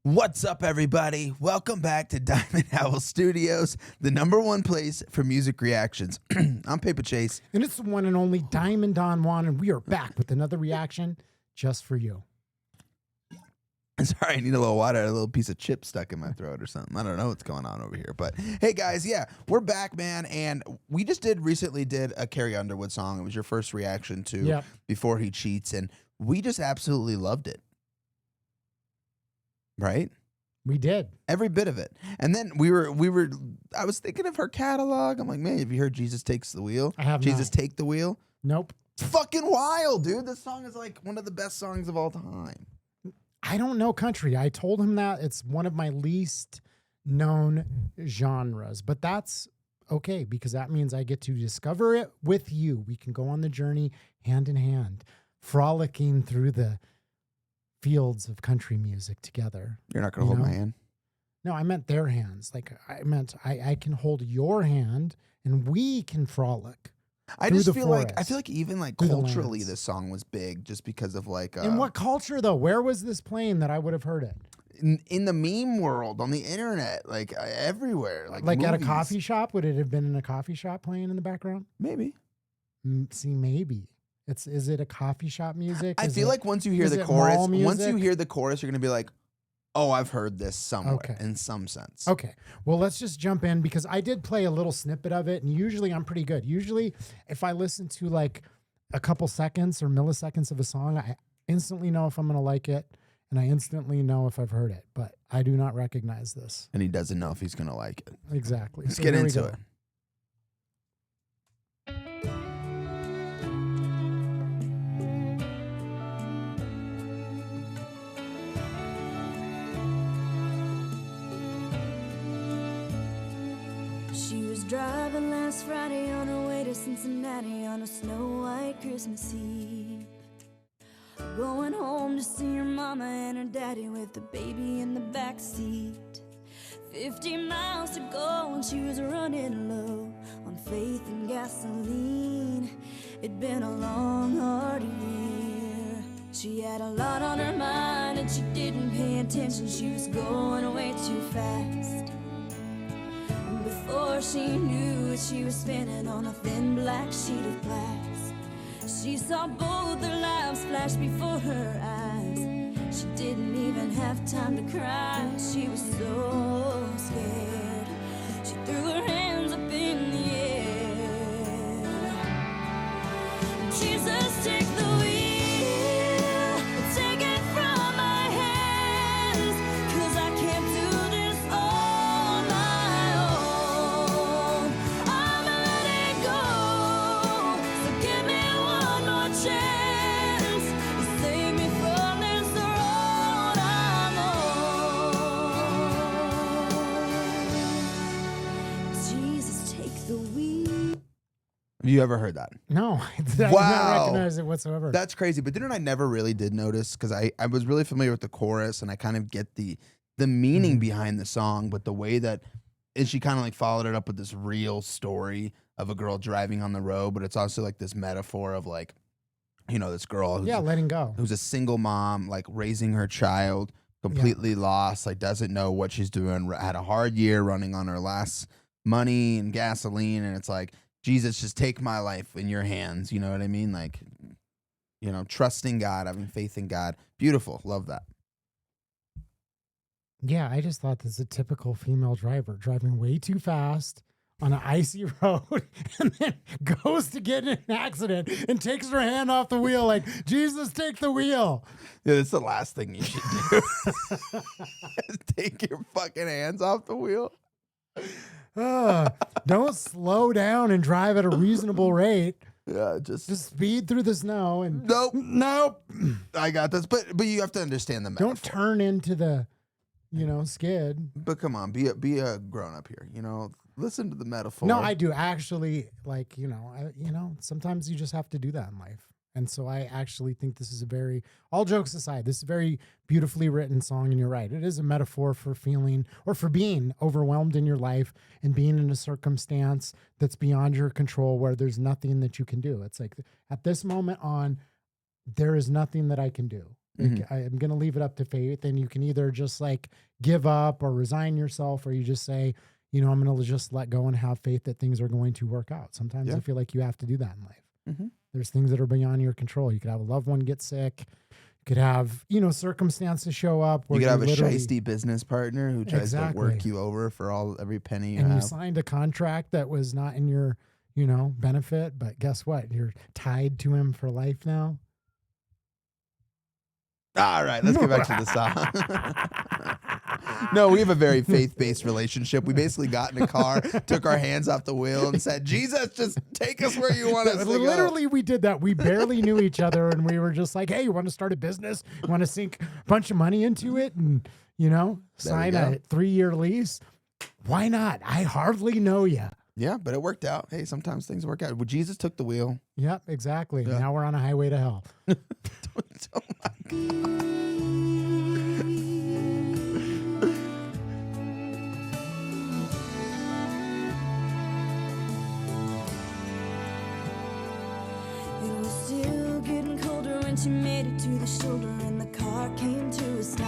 What's up, everybody? Welcome back to Diamond Owl Studios, the #1 place for music reactions. I'm Paper Chase. And it's the one and only Diamond Don Juan, and we are back with another reaction just for you. Sorry, I need a little water. I had a little piece of chip stuck in my throat or something. I don't know what's going on over here. But hey, guys, yeah, we're back, man. And we just recently did a Carrie Underwood song. It was your first reaction to Before He Cheats. And we just absolutely loved it. Right? We did. Every bit of it. And then I was thinking of her catalog. I'm like, man, have you heard Jesus Takes the Wheel? I have Jesus not. Take the Wheel? Nope. It's fucking wild, dude. This song is like one of the best songs of all time. I don't know country. I told him that it's one of my least known genres, but that's okay because that means I get to discover it with you. We can go on the journey hand in hand, frolicking through the fields of country music together. You're not going to hold my hand? No, I meant their hands. Like I meant I can hold your hand and we can frolic. I just feel like even like culturally this song was big just because of like in what culture though? Where was this playing that I would have heard it? In the meme world, on the internet, like everywhere. Like movies. At a coffee shop? Would it have been in a coffee shop playing in the background? Maybe. See, maybe. Is it a coffee shop music? I feel like once you hear the chorus, you're gonna be like, oh, I've heard this somewhere in some sense. Okay. Well, let's just jump in because I did play a little snippet of it, and usually I'm pretty good. Usually, if I listen to like a couple seconds or milliseconds of a song, I instantly know if I'm gonna like it, and I instantly know if I've heard it. But I do not recognize this. And he doesn't know if he's gonna like it. Exactly. Let's get into it. She was driving last Friday on her way to Cincinnati on a snow-white Christmas Eve. Going home to see her mama and her daddy with the baby in the back seat. 50 miles to go and she was running low on faith and gasoline. It'd been a long, hard year. She had a lot on her mind and she didn't pay attention. She was going way too fast. Before she knew it, she was spinning on a thin black sheet of glass. She saw both their lives flash before her eyes. She didn't even have time to cry. She was so scared. She threw her hands up in the air. Jesus, take the wheel, take it from my hands, 'cause I can't do this all my own. I'm letting go, so give me one more chance. You save me from this road I'm on. Jesus, take the wheel. Have you ever heard that? No, I did not recognize it whatsoever. That's crazy. But then I never really did notice because I was really familiar with the chorus and I kind of get the meaning behind the song, but the way that and she kind of like followed it up with this real story of a girl driving on the road, but it's also like this metaphor of like, you know, this girl who's, letting go. Who's a single mom, like raising her child, completely lost, like doesn't know what she's doing, had a hard year running on her last money and gasoline, and it's like, Jesus, just take my life in your hands. You know what I mean? Like, you know, trusting God, having faith in God. Beautiful. Love that. Yeah, I just thought this is a typical female driver driving way too fast on an icy road and then goes to get in an accident and takes her hand off the wheel like, Jesus, take the wheel. Yeah, that's the last thing you should do. Take your fucking hands off the wheel. Don't slow down and drive at a reasonable rate. Yeah, just speed through the snow and nope. I got this, but you have to understand the metaphor. Don't turn into the, skid. But come on, be a grown up here. You know, listen to the metaphor. No, I do actually like. Sometimes you just have to do that in life. And so I actually think this is all jokes aside, this is a very beautifully written song, and you're right. It is a metaphor for feeling or for being overwhelmed in your life and being in a circumstance that's beyond your control where there's nothing that you can do. It's like at this moment on, there is nothing that I can do. Like, I'm going to leave it up to faith, and you can either just like give up or resign yourself, or you just say, I'm going to just let go and have faith that things are going to work out. Sometimes I feel like you have to do that in life. There's things that are beyond your control. You could have a loved one get sick. You could have, circumstances show up. Where you could have a shiesty business partner who tries to work you over for every penny you have. And you signed a contract that was not in your, benefit. But guess what? You're tied to him for life now. All right, let's get back to the song. No, we have a very faith-based relationship. We basically got in a car, took our hands off the wheel, and said, Jesus, just take us where you want us to go. Literally, we did that. We barely knew each other, and we were just like, hey, you want to start a business? You want to sink a bunch of money into it and, sign a 3-year lease? Why not? I hardly know you. Yeah, but it worked out. Hey, sometimes things work out. Well, Jesus took the wheel. Yep, exactly. Yeah. Now we're on a highway to hell. Oh my God. She made it to the shoulder and the car came to a stop.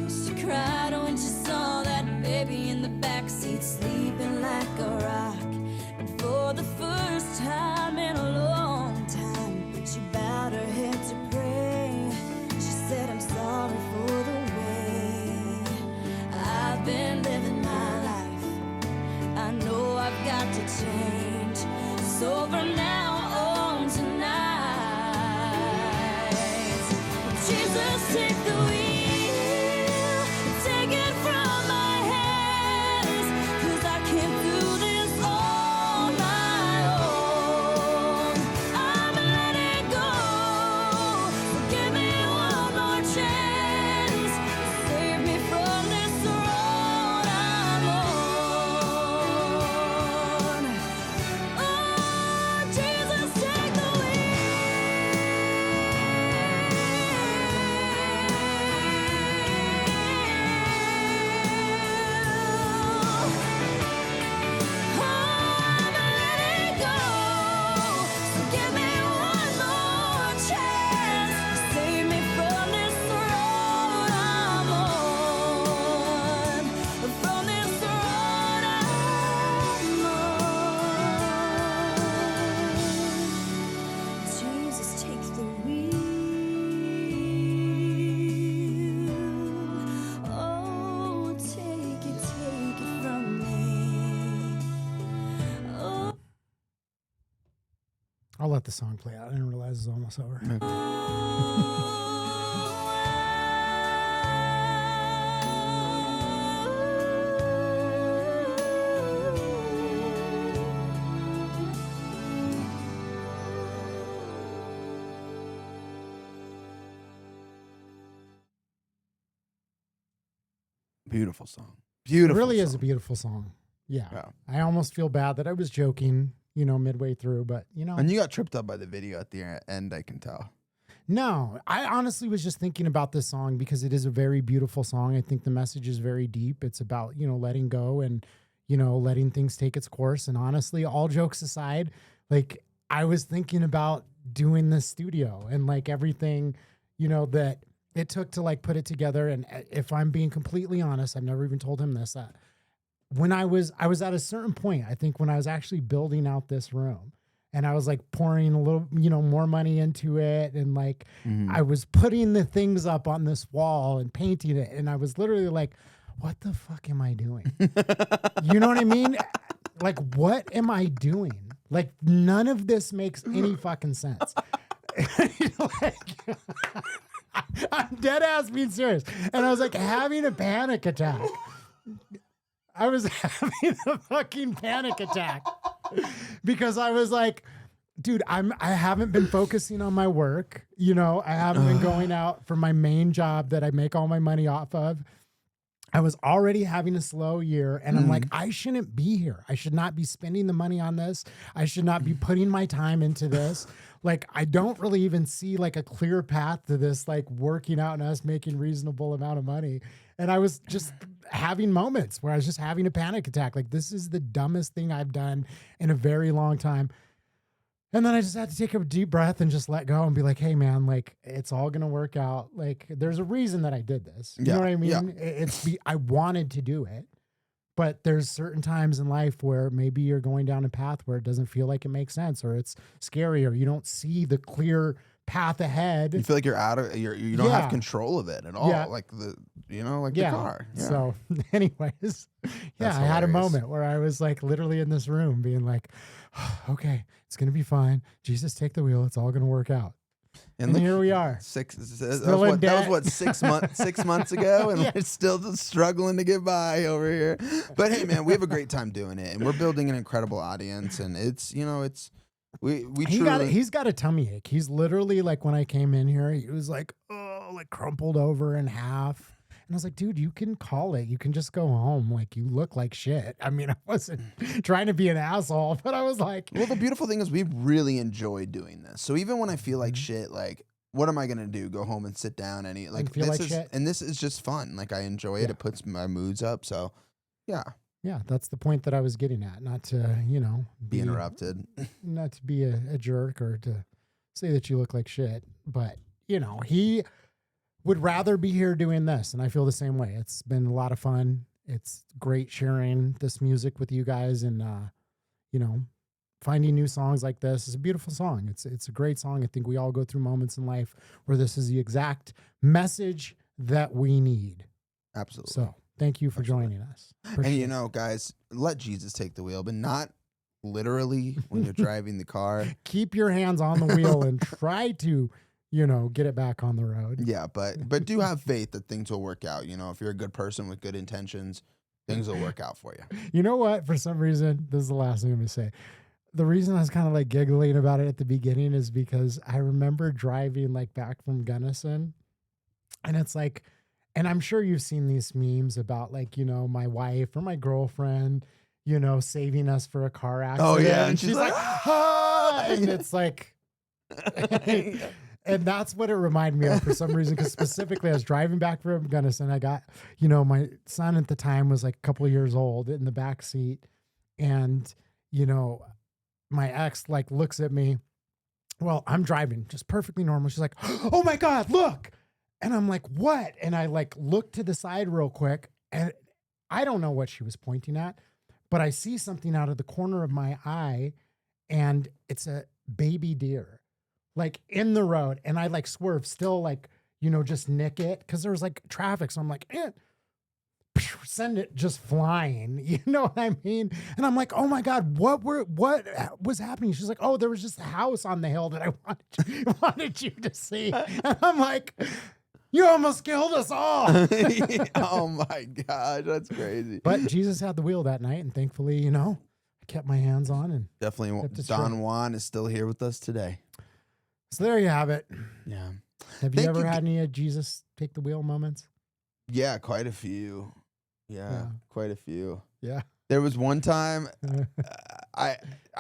She cried when she saw that baby in the backseat sleeping like a rock. And for the first time in a long time, she bowed her head to pray. She said, I'm sorry for the way I've been living my life. I know I've got to change. So from now on tonight, Jesus, take the wheel, take it from my hands, 'cause I can't do this on my own. I'm letting go, give me one more chance, save me from this road I'm on. Oh, Jesus, take the wheel. I'll let the song play out. I didn't realize it was almost over. Beautiful song. Beautiful. It really song. is a beautiful song. Yeah. Yeah. I almost feel bad that I was joking, midway through, but And you got tripped up by the video at the end, I can tell. No, I honestly was just thinking about this song because it is a very beautiful song. I think the message is very deep. It's about, letting go and, letting things take its course. And honestly, all jokes aside, like I was thinking about doing this studio and like everything, that it took to like put it together. And if I'm being completely honest, I've never even told him this, that when I was at a certain point, I think when I was actually building out this room and I was like pouring a little, more money into it. And like, I was putting the things up on this wall and painting it. And I was literally like, what the fuck am I doing? You know what I mean? Like, what am I doing? Like, none of this makes any fucking sense. Like, I'm dead ass being serious. And I was like having a panic attack. I was having a fucking panic attack because I was like, dude, I haven't been focusing on my work. I haven't been going out for my main job that I make all my money off of. I was already having a slow year and I'm like, I shouldn't be here. I should not be spending the money on this. I should not be putting my time into this. Like, I don't really even see like a clear path to this, like working out and us making reasonable amount of money. And I was just having moments where I was just having a panic attack. Like, this is the dumbest thing I've done in a very long time. And then I just had to take a deep breath and just let go and be like, hey, man, like, it's all going to work out. Like, there's a reason that I did this. You know what I mean? Yeah. I wanted to do it. But there's certain times in life where maybe you're going down a path where it doesn't feel like it makes sense, or it's scary, or you don't see the clear path ahead. You feel like you're out of you don't have control of it at all. Yeah. Like the car. Yeah. So anyways, I had a moment where I was like literally in this room being like, okay, it's gonna be fine. Jesus, take the wheel. It's all gonna work out. And here we are. That was what 6 months ago, and we're still just struggling to get by over here. But hey, man, we have a great time doing it, and we're building an incredible audience, and he's got a tummy ache. He's literally like, when I came in here, he was like, oh, like crumpled over in half. And I was like, dude, you can call it. You can just go home. Like, you look like shit. I mean, I wasn't trying to be an asshole, but I was like... Well, the beautiful thing is we really enjoy doing this. So even when I feel like shit, like, what am I going to do? Go home and sit down and eat? Like, this is just fun. Like, I enjoy it. It puts my moods up. So, yeah. Yeah, that's the point that I was getting at. Not to, be interrupted. Not to be a jerk or to say that you look like shit. But, he... would rather be here doing this, and I feel the same way. It's been a lot of fun. It's great sharing this music with you guys, and finding new songs like this is a beautiful song. It's a great song. I think we all go through moments in life where this is the exact message that we need. Absolutely. So thank you for joining us. And guys, let Jesus take the wheel, but not literally when you're driving the car. Keep your hands on the wheel and try to get it back on the road. Yeah, but do have faith that things will work out. If you're a good person with good intentions, things will work out for you. You know what? For some reason, this is the last thing I'm going to say. The reason I was kind of like giggling about it at the beginning is because I remember driving like back from Gunnison, and it's like, and I'm sure you've seen these memes about like, my wife or my girlfriend, saving us for a car accident. Oh yeah. And she's like, ah! And it's like, and that's what it reminded me of for some reason, because specifically I was driving back from Gunnison. I got, my son at the time was like a couple of years old in the back seat. And, my ex like looks at me. Well, I'm driving just perfectly normal. She's like, oh my God, look. And I'm like, what? And I like look to the side real quick, and I don't know what she was pointing at, but I see something out of the corner of my eye, and it's a baby deer. Like in the road, and I like swerve still, like, just nick it because there was like traffic. So I'm like, send it just flying. You know what I mean? And I'm like, oh my God, what was happening? She's like, oh, there was just a house on the hill that I wanted you to see. And I'm like, you almost killed us all. Oh my God, that's crazy. But Jesus had the wheel that night, and thankfully, I kept my hands on, and definitely Don Juan is still here with us today. So there you have it. Yeah. Have you ever had any Jesus take the wheel moments? Yeah, quite a few. Yeah, quite a few. Yeah. There was one time I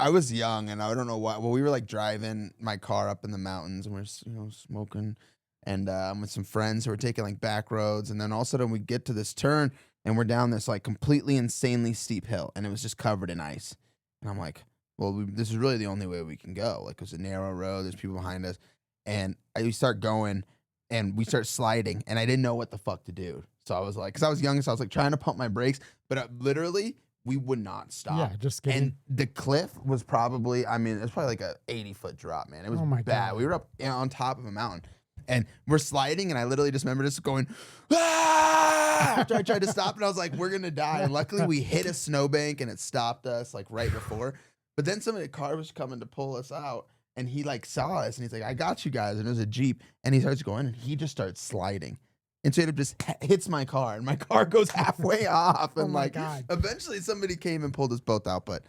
was young, and I don't know why. Well, we were like driving my car up in the mountains, and we're smoking, and I'm with some friends who were taking like back roads, and then all of a sudden we get to this turn, and we're down this like completely insanely steep hill, and it was just covered in ice, and I'm like, well, this is really the only way we can go. Like, it was a narrow road. There's people behind us. And we start going, and we start sliding, and I didn't know what the fuck to do. So I was like, because I was young, so I was like trying to pump my brakes, but literally, we would not stop. Yeah, just kidding. And the cliff was probably, it was probably like a 80-foot drop, man. It was bad. God. We were up on top of a mountain, and we're sliding, and I literally just remember just going, ah! After I tried to stop, and I was like, we're going to die. And luckily, we hit a snowbank, and it stopped us like right before. But then some of the car was coming to pull us out, and he like saw us, and he's like, I got you guys. And it was a Jeep, and he starts going, and he just starts sliding. And so it just hits my car, and my car goes halfway off. And God. Eventually somebody came and pulled us both out. But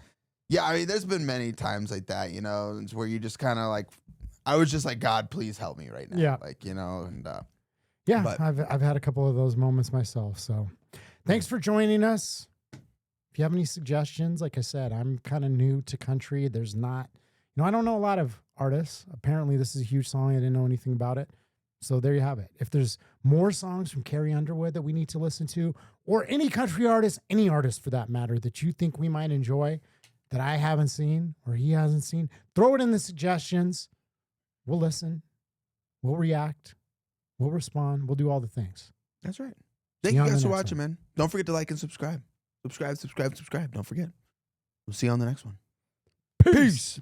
yeah, there's been many times like that, where you just kind of like, I was just like, God, please help me right now. Yeah. Like, and yeah, but I've had a couple of those moments myself. So thanks for joining us. If you have any suggestions, like I said, I'm kind of new to country. There's not, I don't know a lot of artists. Apparently this is a huge song. I didn't know anything about it. So there you have it. If there's more songs from Carrie Underwood that we need to listen to, or any country artist, any artist for that matter, that you think we might enjoy, that I haven't seen or he hasn't seen, throw it in the suggestions. We'll listen. We'll react. We'll respond. We'll do all the things. That's right. Thank you guys for watching, man. Don't forget to like and subscribe. Subscribe. Don't forget. We'll see you on the next one. Peace.